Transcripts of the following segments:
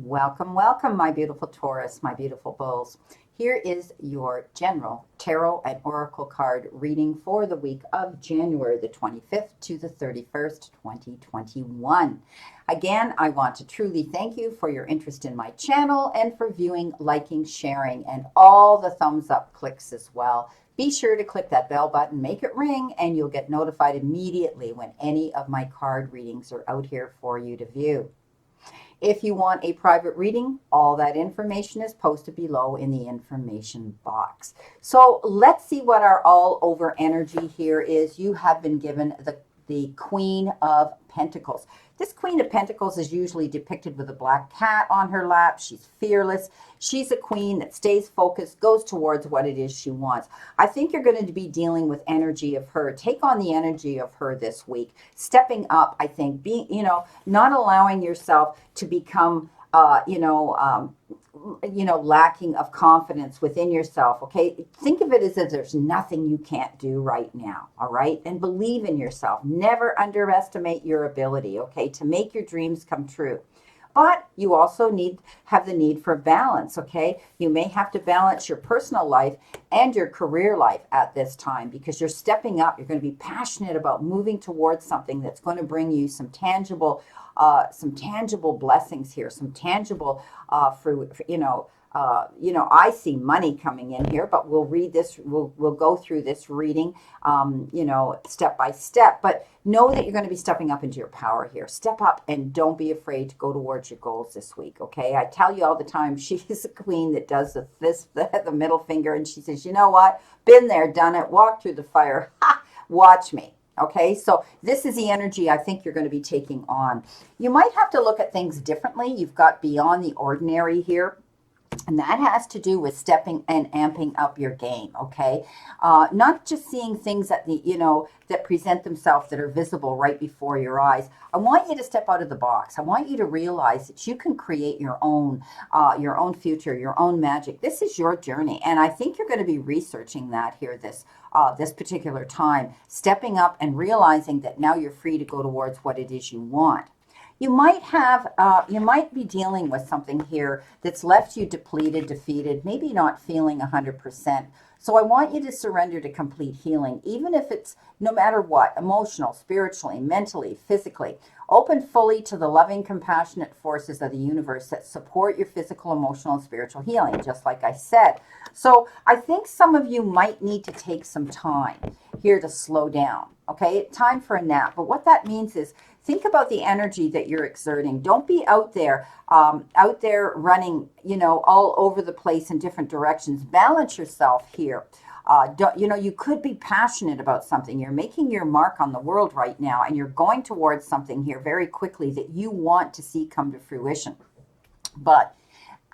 Welcome, welcome, my beautiful Taurus, my beautiful bulls. Here is your general tarot and oracle card reading for the week of January the 25th to the 31st, 2021. Again, I want to truly thank you for your interest in my channel and for viewing, liking, sharing, and all the thumbs up clicks as well. Be sure to click that bell button, make it ring, and you'll get notified immediately when any of my card readings are out here for you to view. If you want a private reading, all that information is posted below in the information box. So let's see what our all over energy here is. You have been given the Queen of Pentacles. This Queen of Pentacles is usually depicted with a black cat on her lap. She's fearless. She's a queen that stays focused, goes towards what it is she wants. I think you're going to be dealing with energy of her. Take on the energy of her this week. Stepping up, I think, being, not allowing yourself to become, lacking of confidence within yourself, okay? Think of it as if there's nothing you can't do right now, all right? And believe in yourself. Never underestimate your ability, okay, to make your dreams come true. But you also have the need for balance, okay? You may have to balance your personal life and your career life at this time because you're stepping up. You're going to be passionate about moving towards something that's going to bring you some tangible blessings here, some tangible fruit, I see money coming in here, but we'll read this, we'll go through this reading, step by step, but know that you're going to be stepping up into your power here. Step up and don't be afraid to go towards your goals this week, okay? I tell you all the time, she's a queen that does the middle finger, and she says, you know what? Been there, done it, walked through the fire. Ha! Watch me. Okay, so this is the energy I think you're going to be taking on. You might have to look at things differently. You've got beyond the ordinary here. And that has to do with stepping and amping up your game, okay? Not just seeing things that that present themselves that are visible right before your eyes. I want you to step out of the box. I want you to realize that you can create your own future, your own magic. This is your journey, and I think you're going to be researching that here this particular time, stepping up and realizing that now you're free to go towards what it is you want. You might be dealing with something here that's left you depleted, defeated, maybe not feeling 100%. So I want you to surrender to complete healing, even if it's no matter what, emotional, spiritually, mentally, physically. Open fully to the loving, compassionate forces of the universe that support your physical, emotional, and spiritual healing, just like I said. So I think some of you might need to take some time here to slow down, okay? Time for a nap. But what that means is think about the energy that you're exerting. Don't be out there running, all over the place in different directions. Balance yourself here. You could be passionate about something. You're making your mark on the world right now, and you're going towards something here very quickly that you want to see come to fruition. But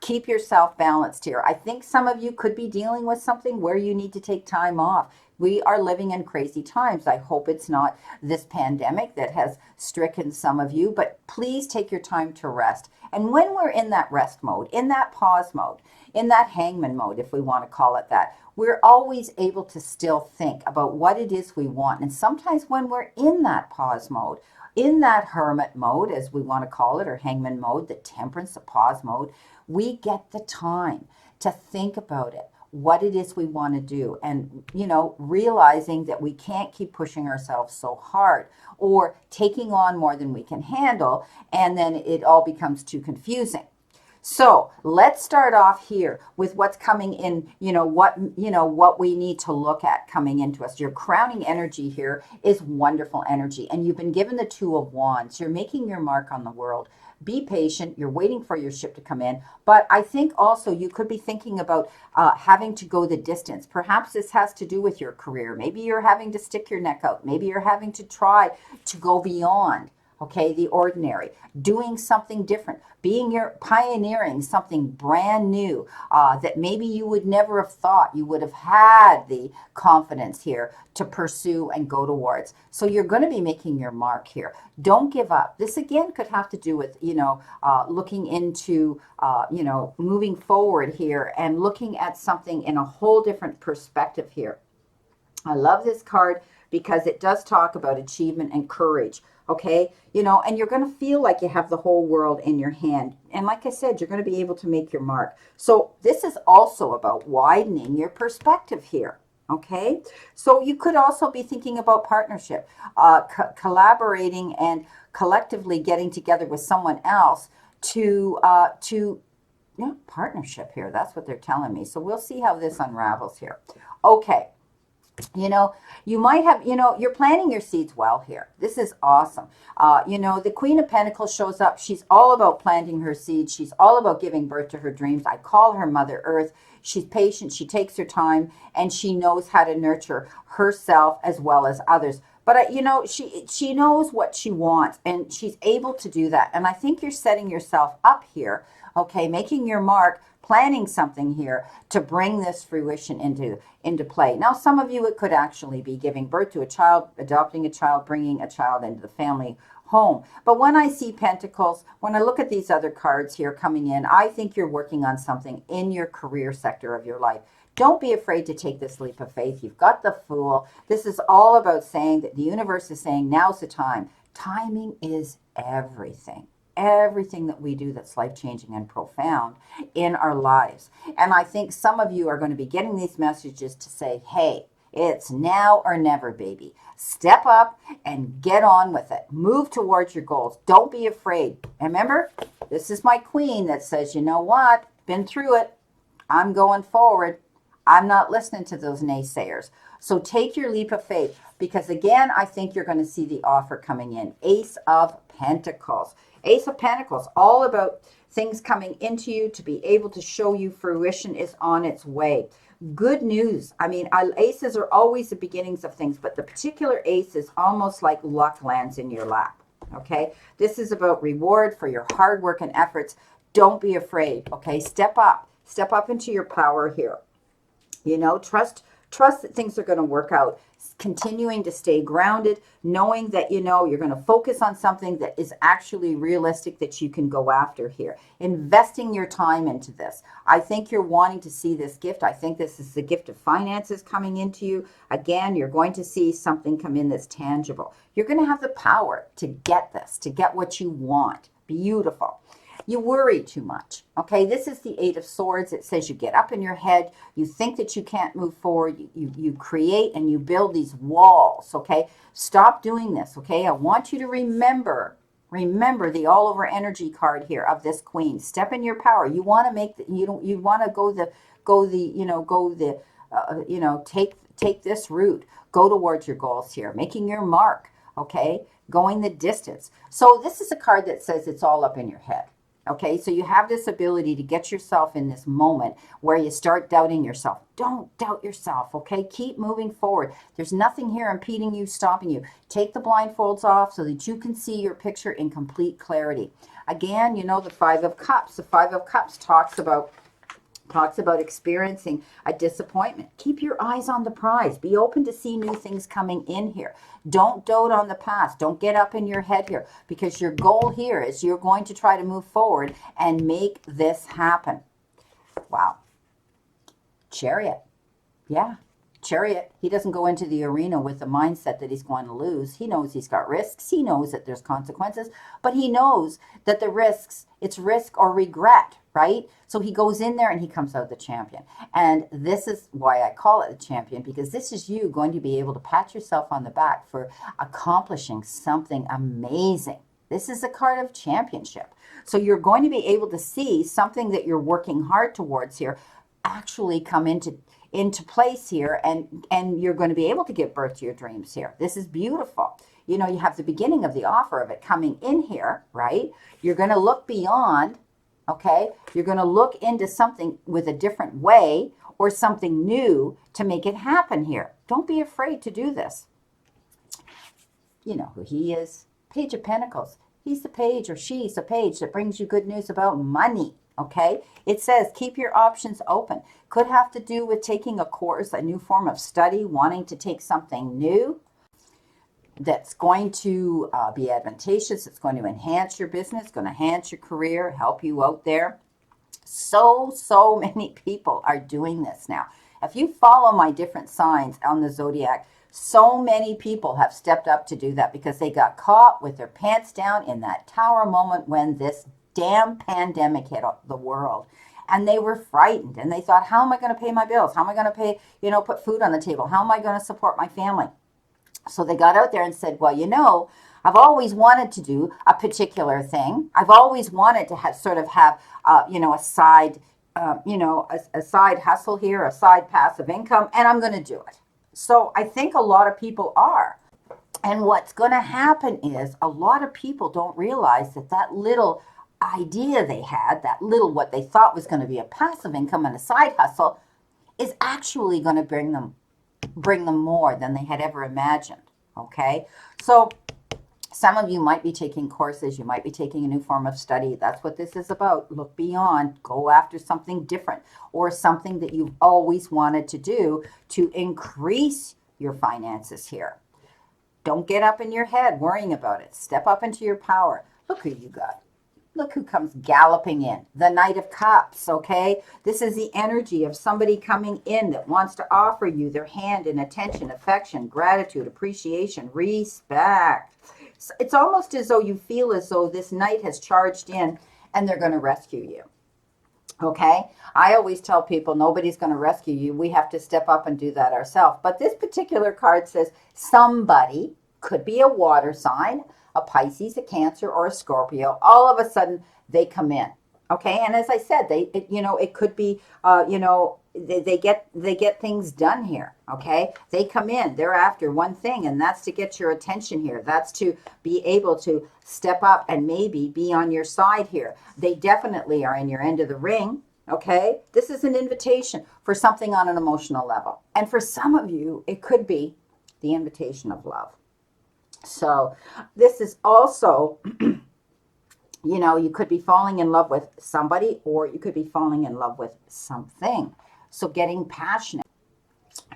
keep yourself balanced here. I think some of you could be dealing with something where you need to take time off. We are living in crazy times. I hope it's not this pandemic that has stricken some of you, but please take your time to rest. And when we're in that rest mode, in that pause mode, in that hangman mode, if we want to call it that, we're always able to still think about what it is we want. And sometimes when we're in that pause mode, in that hermit mode, as we want to call it, or hangman mode, the temperance, the pause mode, we get the time to think about it, what it is we want to do, and realizing that we can't keep pushing ourselves so hard or taking on more than we can handle, and then it all becomes too confusing. So let's start off here with what's coming in, what we need to look at coming into us. Your crowning energy here is wonderful energy, and you've been given the Two of Wands. You're making your mark on the world. Be patient. You're waiting for your ship to come in. But I think also you could be thinking about having to go the distance. Perhaps this has to do with your career. Maybe you're having to stick your neck out. Maybe you're having to try to go beyond, okay, the ordinary, doing something different, pioneering something brand new that maybe you would never have thought you would have had the confidence here to pursue and go towards. So you're going to be making your mark here. Don't give up. This again could have to do with, looking into, moving forward here and looking at something in a whole different perspective here. I love this card because it does talk about achievement and courage. Okay, you know, and you're going to feel like you have the whole world in your hand. And like I said, you're going to be able to make your mark. So this is also about widening your perspective here. Okay, so you could also be thinking about partnership, collaborating and collectively getting together with someone else to yeah, partnership here. That's what they're telling me. So we'll see how this unravels here. Okay. You know, you might have, you know, you're planting your seeds well here. This is awesome. You know, the Queen of Pentacles shows up. She's all about planting her seeds. She's all about giving birth to her dreams. I call her Mother Earth. She's patient. She takes her time, and she knows how to nurture herself as well as others. But you know, she knows what she wants, and she's able to do that. And I think you're setting yourself up here, okay, making your mark, planning something here to bring this fruition into play. Now, some of you, it could actually be giving birth to a child, adopting a child, bringing a child into the family home. But when I see Pentacles, when I look at these other cards here coming in, I think you're working on something in your career sector of your life. Don't be afraid to take this leap of faith. You've got the Fool. This is all about saying that the universe is saying now's the time. Timing is everything. Everything that we do that's life-changing and profound in our lives. And I think some of you are going to be getting these messages to say, hey, it's now or never, baby. Step up and get on with it. Move towards your goals. Don't be afraid. And remember, this is my queen that says, you know what? Been through it. I'm going forward. I'm not listening to those naysayers. So take your leap of faith, because again, I think you're going to see the offer coming in. Ace of Pentacles. Ace of Pentacles, all about things coming into you to be able to show you fruition is on its way. Good news. I mean, aces are always the beginnings of things, but the particular ace is almost like luck lands in your lap. Okay, this is about reward for your hard work and efforts. Don't be afraid. Okay, step up into your power here. You know, trust that things are going to work out. Continuing to stay grounded, knowing that, you know, you're going to focus on something that is actually realistic that you can go after here. Investing your time into this. I think you're wanting to see this gift. I think this is the gift of finances coming into you. Again, you're going to see something come in that's tangible. You're going to have the power to get this, to get what you want. Beautiful. You worry too much. Okay, this is the Eight of Swords. It says you get up in your head, you think that you can't move forward, you create and you build these walls. Okay, stop doing this. Okay, I want you to remember the all over energy card here of this queen. Step in your power. You want to make you want to take this route. Go towards your goals here, making your mark. Okay, going the distance. So this is a card that says it's all up in your head. Okay, so you have this ability to get yourself in this moment where you start doubting yourself. Don't doubt yourself, okay? Keep moving forward. There's nothing here impeding you, stopping you. Take the blindfolds off so that you can see your picture in complete clarity. Again, you know, the Five of Cups. The Five of Cups talks about experiencing a disappointment. Keep your eyes on the prize. Be open to see new things coming in here. Don't dote on the past. Don't get up in your head here, because your goal here is you're going to try to move forward and make this happen. Wow. Chariot. Yeah. Chariot, he doesn't go into the arena with the mindset that he's going to lose. He knows he's got risks. He knows that there's consequences, but he knows that the risks, it's risk or regret, right? So he goes in there and he comes out the champion. And this is why I call it the champion, because this is you going to be able to pat yourself on the back for accomplishing something amazing. This is a card of championship. So you're going to be able to see something that you're working hard towards here actually come into place here, and you're going to be able to give birth to your dreams here. This is beautiful. You know, you have the beginning of the offer of it coming in here, right? You're going to look beyond, okay? You're going to look into something with a different way or something new to make it happen here. Don't be afraid to do this. You know who he is. Page of Pentacles. He's the page, or she's the page that brings you good news about money. Okay, it says keep your options open. Could have to do with taking a course, a new form of study, wanting to take something new that's going to be advantageous. It's going to enhance your business, going to enhance your career, help you out there. So many people are doing this now. If you follow my different signs on the zodiac, So many people have stepped up to do that because they got caught with their pants down in that tower moment when this damn pandemic hit the world. And they were frightened and they thought, how am I going to pay my bills? How am I going to pay, put food on the table? How am I going to support my family? So they got out there and said, well, I've always wanted to do a particular thing. I've always wanted to have a side, a side hustle here, a side passive income, and I'm going to do it. So I think a lot of people are. And what's going to happen is a lot of people don't realize that little idea they had, that little what they thought was going to be a passive income and a side hustle, is actually going to bring them more than they had ever imagined. Okay, so some of you might be taking courses, you might be taking a new form of study. That's what this is about. Look beyond, go after something different, or something that you've always wanted to do to increase your finances here. Don't get up in your head worrying about it. Step up into your power. Look who you got. Look who comes galloping in. The Knight of Cups, okay? This is the energy of somebody coming in that wants to offer you their hand in attention, affection, gratitude, appreciation, respect. It's almost as though you feel as though this knight has charged in and they're going to rescue you. Okay? I always tell people nobody's going to rescue you. We have to step up and do that ourselves. But this particular card says somebody, could be a water sign, a Pisces, a Cancer, or a Scorpio, all of a sudden they come in. Okay, and as I said, it could be, they get things done here. Okay, they come in, they're after one thing, and that's to get your attention here. That's to be able to step up and maybe be on your side here. They definitely are in your end of the ring. Okay, this is an invitation for something on an emotional level, and for some of you, it could be the invitation of love. So this is also, you could be falling in love with somebody, or you could be falling in love with something. So getting passionate.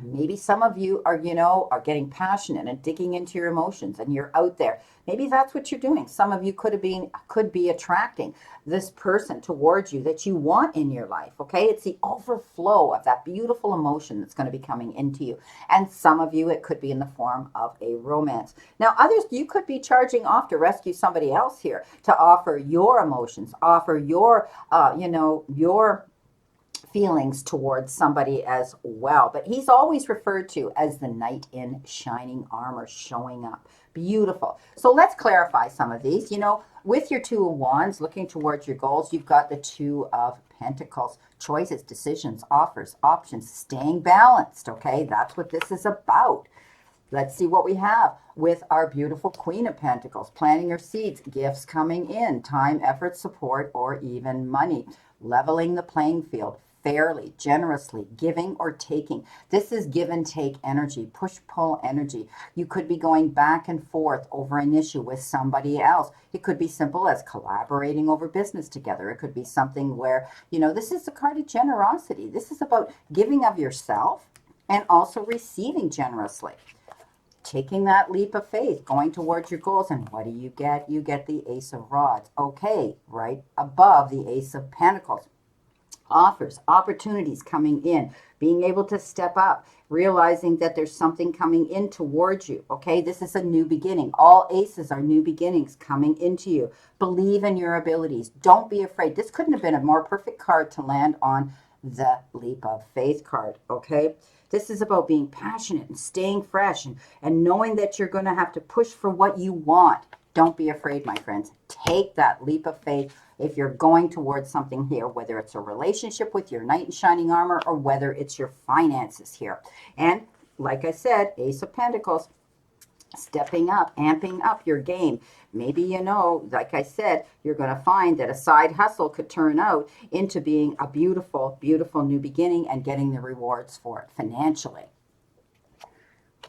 Maybe some of you are getting passionate and digging into your emotions, and you're out there. Maybe that's what you're doing. Some of you could be attracting this person towards you that you want in your life. Okay, it's the overflow of that beautiful emotion that's going to be coming into you. And some of you, it could be in the form of a romance. Now, others, you could be charging off to rescue somebody else here, to offer your emotions, offer your feelings towards somebody as well. But he's always referred to as the knight in shining armor, showing up. Beautiful. So let's clarify some of these. With your Two of Wands, looking towards your goals, you've got the Two of Pentacles. Choices, decisions, offers, options, staying balanced. Okay, that's what this is about. Let's see what we have with our beautiful Queen of Pentacles. Planting your seeds, gifts coming in, time, effort, support, or even money. Leveling the playing field fairly, generously, giving or taking. This is give and take energy, push-pull energy. You could be going back and forth over an issue with somebody else. It could be simple as collaborating over business together. It could be something where, this is a card of generosity. This is about giving of yourself and also receiving generously. Taking that leap of faith, going towards your goals, and what do you get? You get the Ace of Rods. Okay, right above the Ace of Pentacles. Offers, opportunities coming in, being able to step up, realizing that there's something coming in towards you. Okay, this is a new beginning. All aces are new beginnings coming into you. Believe in your abilities. Don't be afraid. This couldn't have been a more perfect card to land on the leap of faith card. Okay, this is about being passionate and staying fresh and knowing that you're going to have to push for what you want. Don't be afraid, my friends. Take that leap of faith if you're going towards something here, whether it's a relationship with your knight in shining armor or whether it's your finances here. And like I said, Ace of Pentacles, stepping up, amping up your game. Maybe, like I said, you're going to find that a side hustle could turn out into being a beautiful, beautiful new beginning and getting the rewards for it financially.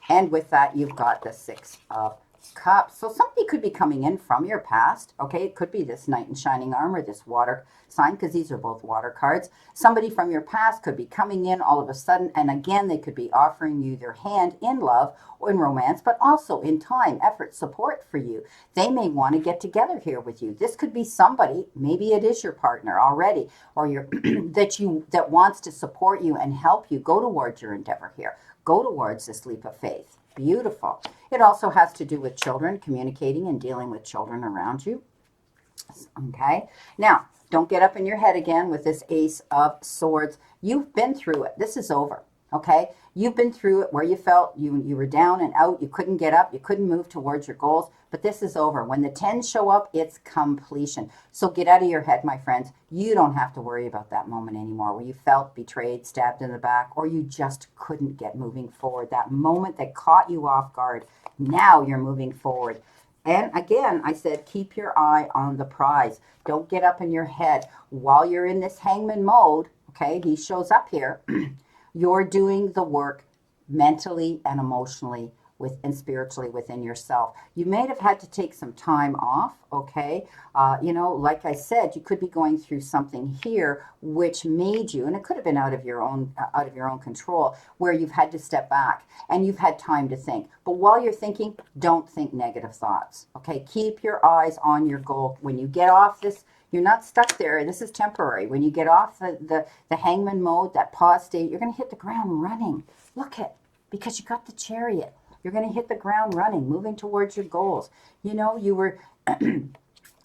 And with that, you've got the Six of Cups. So somebody could be coming in from your past. Okay, it could be this knight in shining armor, this water sign, because these are both water cards. Somebody from your past could be coming in all of a sudden, and again, they could be offering you their hand in love or in romance, but also in time, effort, support for you. They may want to get together here with you. This could be somebody, maybe it is your partner already, or your that wants to support you and help you go towards your endeavor here. Go towards this leap of faith. Beautiful. It also has to do with children, communicating and dealing with children around you. Okay. Now, don't get up in your head again with this Ace of Swords. You've been through it. This is over. Okay. You've been through it where you felt you were down and out. You couldn't get up. You couldn't move towards your goals. But this is over. When the 10s show up, it's completion. So get out of your head, my friends. You don't have to worry about that moment anymore where you felt betrayed, stabbed in the back, or you just couldn't get moving forward. That moment that caught you off guard. Now you're moving forward. And again, I said, keep your eye on the prize. Don't get up in your head. While you're in this hangman mode, okay, he shows up here, you're doing the work mentally and emotionally and spiritually within yourself. You may have had to take some time off, okay? Like I said, you could be going through something here which made you, and it could have been out of your own control, where you've had to step back and you've had time to think. But while you're thinking, don't think negative thoughts, okay? Keep your eyes on your goal. When you get off this, you're not stuck there. This is temporary. When you get off the hangman mode, that pause state, you're going to hit the ground running. Look at, because you got the Chariot. You're going to hit the ground running, moving towards your goals. You were,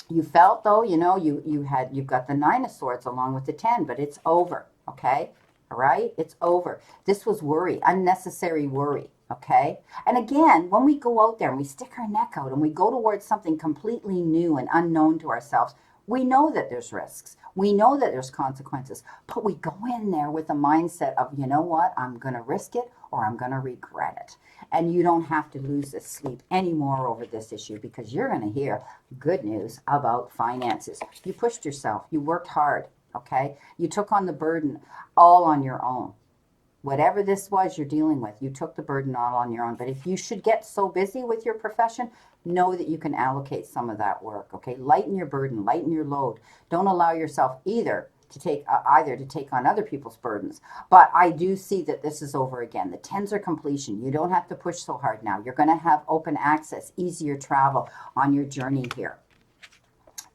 you felt though, you've got the 9 of Swords along with the 10, but it's over. Okay. All right. It's over. This was worry, unnecessary worry. Okay. And again, when we go out there and we stick our neck out and we go towards something completely new and unknown to ourselves, we know that there's risks. We know that there's consequences, but we go in there with a mindset of, you know what, I'm going to risk it or I'm going to regret it. And you don't have to lose this sleep anymore over this issue because you're going to hear good news about finances. You pushed yourself. You worked hard, okay? You took on the burden all on your own. Whatever this was you're dealing with, you took the burden all on your own. But if you should get so busy with your profession, know that you can allocate some of that work, okay? Lighten your burden, lighten your load. Don't allow yourself either to take on other people's burdens. But I do see that this is over again. The 10s are completion. You don't have to push so hard now. You're going to have open access, easier travel on your journey here.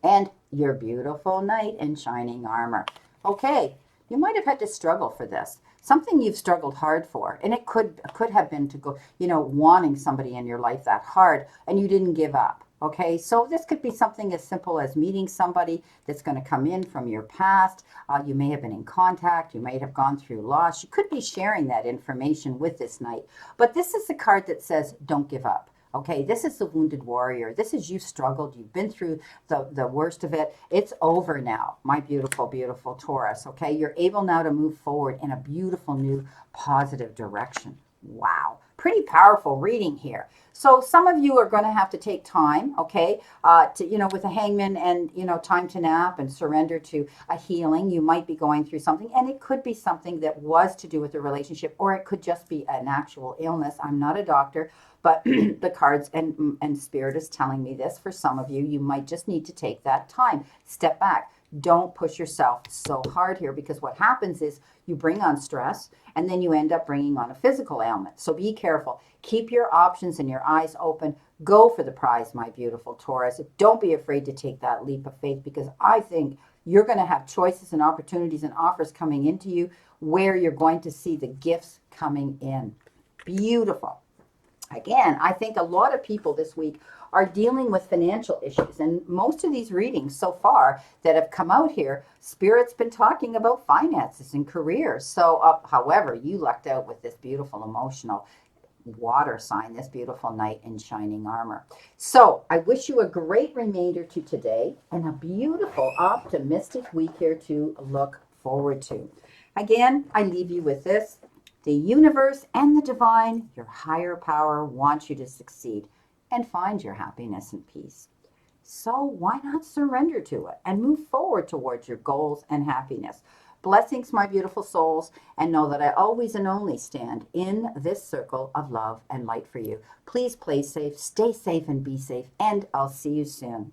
And your beautiful knight in shining armor. Okay, you might have had to struggle for this. Something you've struggled hard for, and it could have been to go, wanting somebody in your life that hard, and you didn't give up. Okay, so this could be something as simple as meeting somebody that's going to come in from your past. You may have been in contact. You may have gone through loss. You could be sharing that information with this knight. But this is the card that says, don't give up. Okay, this is the wounded warrior. This is you struggled. You've been through the worst of it. It's over now, my beautiful, beautiful Taurus. Okay, you're able now to move forward in a beautiful new positive direction. Wow, pretty powerful reading here. So some of you are going to have to take time, okay, with a hangman and, time to nap and surrender to a healing. You might be going through something, and it could be something that was to do with the relationship, or it could just be an actual illness. I'm not a doctor, but the cards and spirit is telling me this. For some of you, you might just need to take that time. Step back. Don't push yourself so hard here, because what happens is you bring on stress and then you end up bringing on a physical ailment. So be careful. Keep your options and your eyes open. Go for the prize, my beautiful Taurus. Don't be afraid to take that leap of faith, because I think you're going to have choices and opportunities and offers coming into you where you're going to see the gifts coming in. Beautiful. Again, I think a lot of people this week are dealing with financial issues. And most of these readings so far that have come out here, Spirit's been talking about finances and careers. So, however, you lucked out with this beautiful emotional water sign, this beautiful knight in shining armor. So I wish you a great remainder to today and a beautiful, optimistic week here to look forward to. Again, I leave you with this. The universe and the divine, your higher power, wants you to succeed and find your happiness and peace. So why not surrender to it and move forward towards your goals and happiness? Blessings, my beautiful souls, and know that I always and only stand in this circle of love and light for you. Please play safe, stay safe, and be safe, and I'll see you soon.